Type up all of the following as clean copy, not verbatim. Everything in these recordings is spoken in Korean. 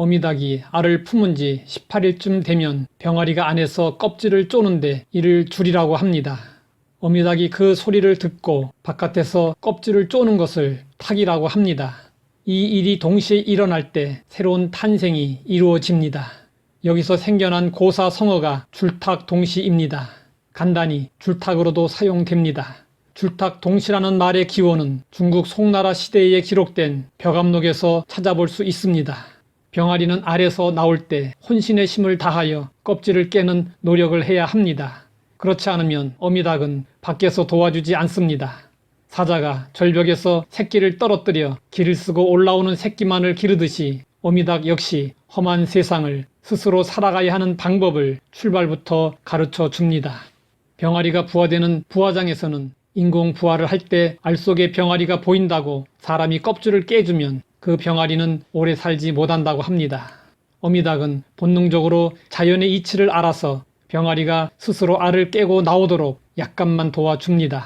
어미닭이 알을 품은 지 18일쯤 되면 병아리가 안에서 껍질을 쪼는데 이를 줄이라고 합니다. 어미닭이 그 소리를 듣고 바깥에서 껍질을 쪼는 것을 탁이라고 합니다. 이 일이 동시에 일어날 때 새로운 탄생이 이루어집니다. 여기서 생겨난 고사성어가 줄탁동시입니다. 간단히 줄탁으로도 사용됩니다. 줄탁동시라는 말의 기원은 중국 송나라 시대에 기록된 벽암록에서 찾아볼 수 있습니다. 병아리는 알에서 나올 때 혼신의 힘을 다하여 껍질을 깨는 노력을 해야 합니다. 그렇지 않으면 어미닭은 밖에서 도와주지 않습니다. 사자가 절벽에서 새끼를 떨어뜨려 기를 쓰고 올라오는 새끼만을 기르듯이 어미닭 역시 험한 세상을 스스로 살아가야 하는 방법을 출발부터 가르쳐 줍니다. 병아리가 부화되는 부화장에서는 인공 부화를 할 때 알 속에 병아리가 보인다고 사람이 껍질을 깨주면 그 병아리는 오래 살지 못한다고 합니다. 어미닭은 본능적으로 자연의 이치를 알아서 병아리가 스스로 알을 깨고 나오도록 약간만 도와줍니다.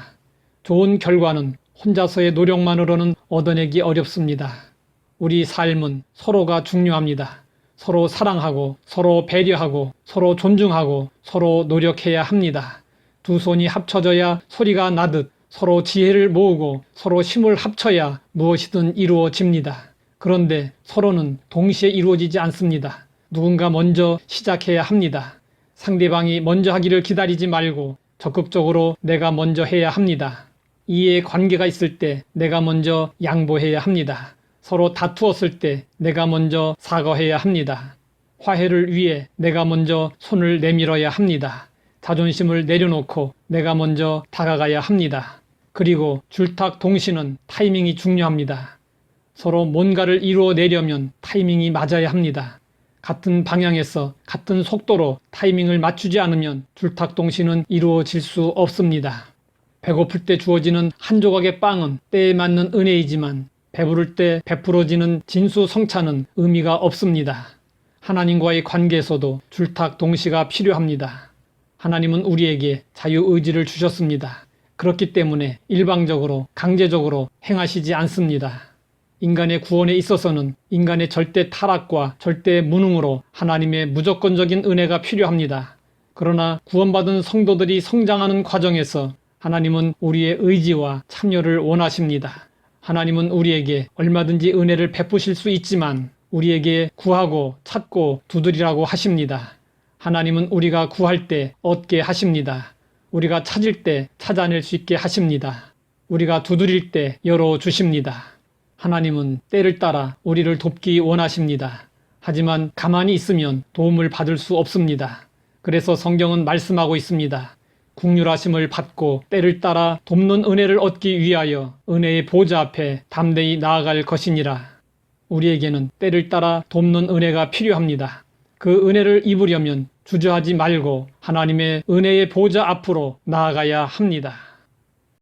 좋은 결과는 혼자서의 노력만으로는 얻어내기 어렵습니다. 우리 삶은 서로가 중요합니다. 서로 사랑하고 서로 배려하고 서로 존중하고 서로 노력해야 합니다. 두 손이 합쳐져야 소리가 나듯 서로 지혜를 모으고 서로 힘을 합쳐야 무엇이든 이루어집니다. 그런데 서로는 동시에 이루어지지 않습니다. 누군가 먼저 시작해야 합니다. 상대방이 먼저 하기를 기다리지 말고 적극적으로 내가 먼저 해야 합니다. 이해 관계가 있을 때 내가 먼저 양보해야 합니다. 서로 다투었을 때 내가 먼저 사과해야 합니다. 화해를 위해 내가 먼저 손을 내밀어야 합니다. 자존심을 내려놓고 내가 먼저 다가가야 합니다. 그리고 줄탁동시는 타이밍이 중요합니다. 서로 뭔가를 이루어내려면 타이밍이 맞아야 합니다. 같은 방향에서 같은 속도로 타이밍을 맞추지 않으면 줄탁동시는 이루어질 수 없습니다. 배고플 때 주어지는 한 조각의 빵은 때에 맞는 은혜이지만 배부를 때 베풀어지는 진수성찬은 의미가 없습니다. 하나님과의 관계에서도 줄탁동시가 필요합니다. 하나님은 우리에게 자유의지를 주셨습니다. 그렇기 때문에 일방적으로 강제적으로 행하시지 않습니다. 인간의 구원에 있어서는 인간의 절대 타락과 절대 무능으로 하나님의 무조건적인 은혜가 필요합니다. 그러나 구원받은 성도들이 성장하는 과정에서 하나님은 우리의 의지와 참여를 원하십니다. 하나님은 우리에게 얼마든지 은혜를 베푸실 수 있지만 우리에게 구하고 찾고 두드리라고 하십니다. 하나님은 우리가 구할 때 얻게 하십니다. 우리가 찾을 때 찾아낼 수 있게 하십니다. 우리가 두드릴 때 열어주십니다. 하나님은 때를 따라 우리를 돕기 원하십니다. 하지만 가만히 있으면 도움을 받을 수 없습니다. 그래서 성경은 말씀하고 있습니다. 긍휼하심을 받고 때를 따라 돕는 은혜를 얻기 위하여 은혜의 보좌 앞에 담대히 나아갈 것이니라. 우리에게는 때를 따라 돕는 은혜가 필요합니다. 그 은혜를 입으려면 주저하지 말고 하나님의 은혜의 보좌 앞으로 나아가야 합니다.